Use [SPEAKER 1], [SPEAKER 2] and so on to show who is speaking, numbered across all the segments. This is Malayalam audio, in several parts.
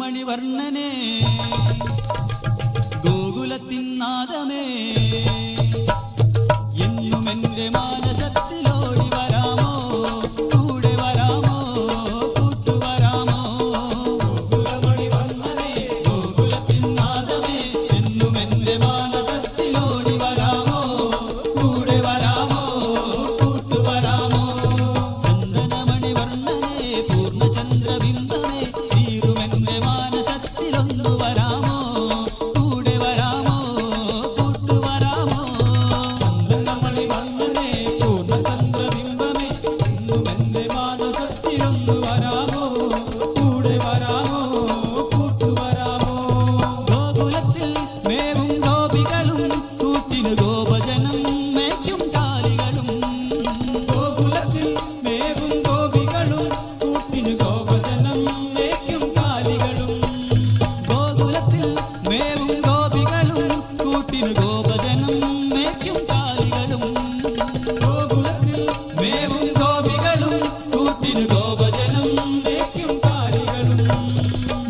[SPEAKER 1] മണിവർണ്ണനെ ഗോകുലത്തിൻ നാദമേ എന്നും എന്റെ മാനസത്തിലോടി വരാമോ കൂടെ വരാമോ കൂട്ടുവരാമോ ഗോകുലമണിവർണ്ണനെ ഗോകുലത്തിൻ നാദമേ എന്നും എന്റെ മാനസത്തിലോടി വരാമോ കൂടെ വരാമോ കൂട്ടുവരാമോ ചന്ദനമണിവർണ്ണനെ പൂർണ്ണചന്ദ്രബിംബമേ തീരുമെന്റെ മാനസത്തിലൊന്നു വരാമോ കൂടെ വരാമോ കൂട്ടുവരാമോ ചന്ദനമണിവർണ്ണനെ പൂർണ്ണചന്ദ്രബിംബമേ എന്നുമെന്റെ മാനസത്തിലൊന്നു വരാമോ കൂടെ വരാമോ കൂട്ടുവരാമോ ഗോകുലത്തിൽ മേവും ഗോപികളും കൂട്ടിന് ഗോപജനം മേയ്ക്കും കാലികളും ഗോകുലത്തിൽ മേവും ഗോപികളും കൂട്ടിന് ഗോപജനം മേയ്ക്കും കാലികളും ഗോകുലത്തിൽ മേവും ഗോപികളും കൂട്ടിന് ഗോപജനം മേയ്ക്കും കാലികളും ഗോകുലത്തിൽ മേവും ഗോപികളും കൂട്ടിന് ഗോപജനം മേയ്ക്കും കാലികളും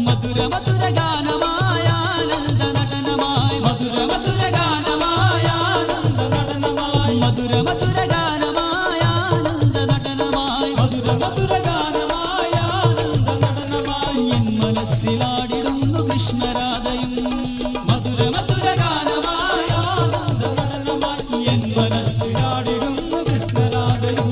[SPEAKER 1] മധുര മധുര ഗാനമായ ആനന്ദ നടനമായി മധുര മധുര ഗാനമായ ആനന്ദ നടനമായി മധുര മധുര ഗാനമായ ആനന്ദ നടനമായി മധുര മധുര ഗാനമായ ആനന്ദ നടനമായി എൻ മനസ്സിലാടിടുന്നു കൃഷ്ണരാധയും മധുര മധുര ഗാനമായ ആനന്ദ നടനമായി എൻ മനസ്സിലാടിടുന്നു കൃഷ്ണരാധയും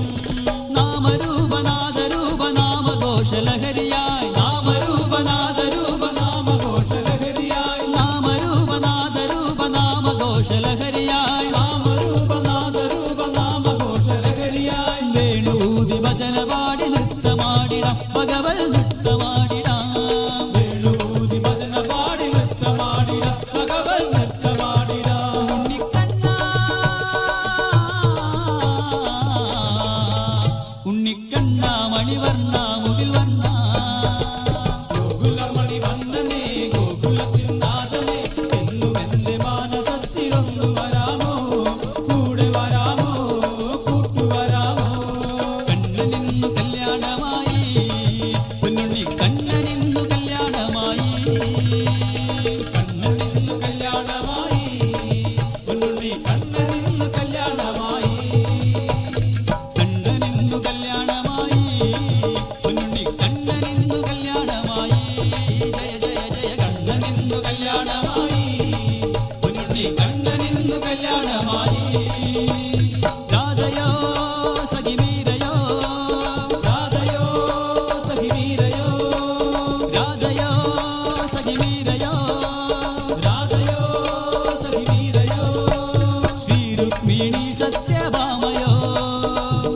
[SPEAKER 1] നാമരൂപനാദരൂപ നാമഘോഷലഹരിയായി നാമരൂപനാദരൂപ നാമഘോഷലഹരിയായി നാമരൂപനാദരൂപ നാമഘോഷലഹരിയായി നാമരൂപനാദരൂപ നാമഘോഷലഹരിയായി വേണൂതി ഭജന പാടി നൃത്തമാടിടാം ഭഗവത് നൃത്തമാടിടാം വേണൂതി ഭജന പാടി നൃത്തമാടിടാം ഭഗവത് നൃത്തമാടിടാം ഉണ്ണിക്കണ്ണ മണിവർണ്ണ മുകിൽ വർണ്ണ ഗോകുലമണിവർണ്ണനെ ഗോകുലത്തിൻ നാഥനെ എന്നും എന്റെ മാനസത്തിലൊന്നു വരാമോ കൂടെ വരാമോ കൂട്ടുവരാമോ കണ്ണനിന്നു കല്യാണമായി പൊന്നുണ്ണി കണ്ണനിന്നു കല്യാണമായി കണ്ണനിന്നു കല്യാണമായി പൊന്നുണ്ണി കണ്ണനിന്നു കല്യാണമായി കണ്ണനിന്നു കല്യാണമായി പൊന്നുണ്ണി കണ്ണനിന്നു കല്യാണമായി ജയ ജയ ജയ കണ്ണനിന്നു കല്യാണമായി പൊന്നുണ്ണി കണ്ണനിന്നു കല്യാണമായി രാധയോ സഖിവീരയോ രാധയോ സഖിവീരയോ രാധയോ സഖിവീരയോ രാധയോ സഖിവീരയോ ശ്രീരുക്മിണി സത്യഭാമയോ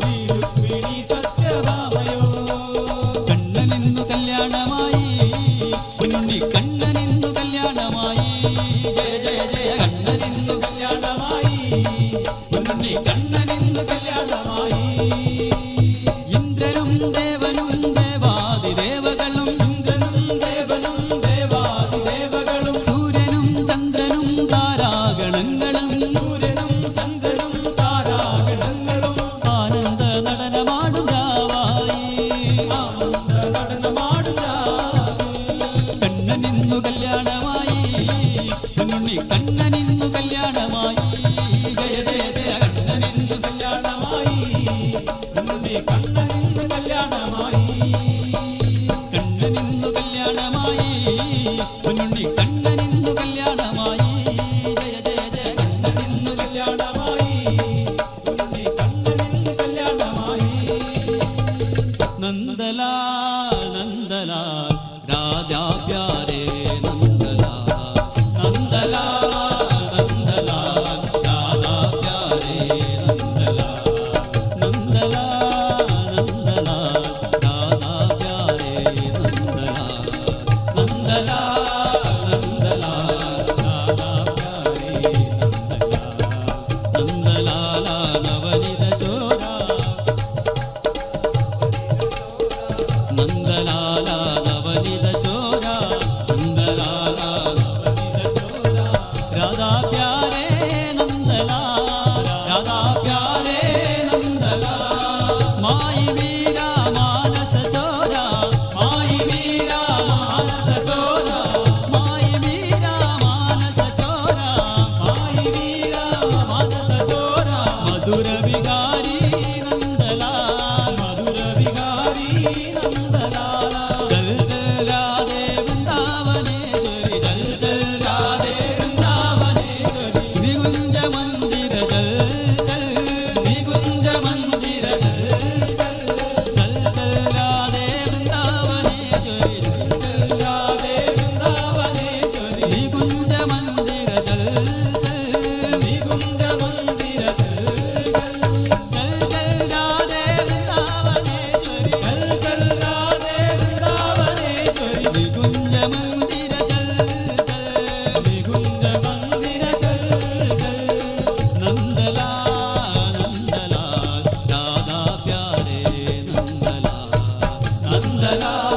[SPEAKER 1] ശ്രീരുക്മിണി സത്യഭാമയോ കണ്ണനിന്നു കല്യാണമായി പൊന്നുണ്ണി കണ്ണനിന്നു കല്യാണമായി ജയ ജയ ജയ കണ്ണനിന്നു കല്യാണമായി പൊന്നുണ്ണി കണ്ണനിന്നു കല്യാണമായി ഇന്ദ്രനും ദേവനും ദേവാദിദേവകളും ഇന്ദ്രനും ദേവനും ദേവാദിദേവകളും സൂര്യനും ചന്ദ്രനും താരാഗണങ്ങളും സൂര്യനും ചന്ദ്രനും താരാഗണങ്ങളും ആനന്ദ നടനമാടും രാവായി ആനന്ദ നടനമാടും കണ്ണനിന്നു കല്യാണമായി പൊന്നുണ്ണി കണ്ണനിന്നു കല്യാണമായി ജയ ജയ ജയ കണ്ണനിന്നു കല്യാണമായി പൊന്നുണ്ണി കണ്ണനിന്നു കല്യാണമായി കണ്ണനിന്നു കല്യാണമായി പൊന്നുണ്ണി കണ്ണനിന്നു കല്യാണമായി ജയ ജയ ജയ കണ്ണനിന്നു കല്യാണമായി പൊന്നുണ്ണി കണ്ണനിന്നു കല്യാണമായി നന്ദലാൽ നന്ദലാൽ രാധാ പ്യാരേ നന്ദലാൽ നന്ദലാൽ നന്ദലാൽ രാധാ പ്യാരേ നന്ദലാൽ നന്ദലാൽ നന്ദലാൽ രാധാ പ്യാരേ നന്ദലാൽ നന്ദലാൽ നന്ദലാൽ രാധാ പ്യാരേ നന്ദലാൽ നന്ദലാല നവനിത ചോരാ നന്ദലാല നവനിത ചോരാ നന്ദലാല നവനിത ചോരാ രാധാ പ്യാരേ നന്ദലാൽ രാധാ പ്യാരേ നന്ദലാൽ മായി വീര മാനസ ചോരാ മായി വീര മാനസ ചോരാ नंदलाल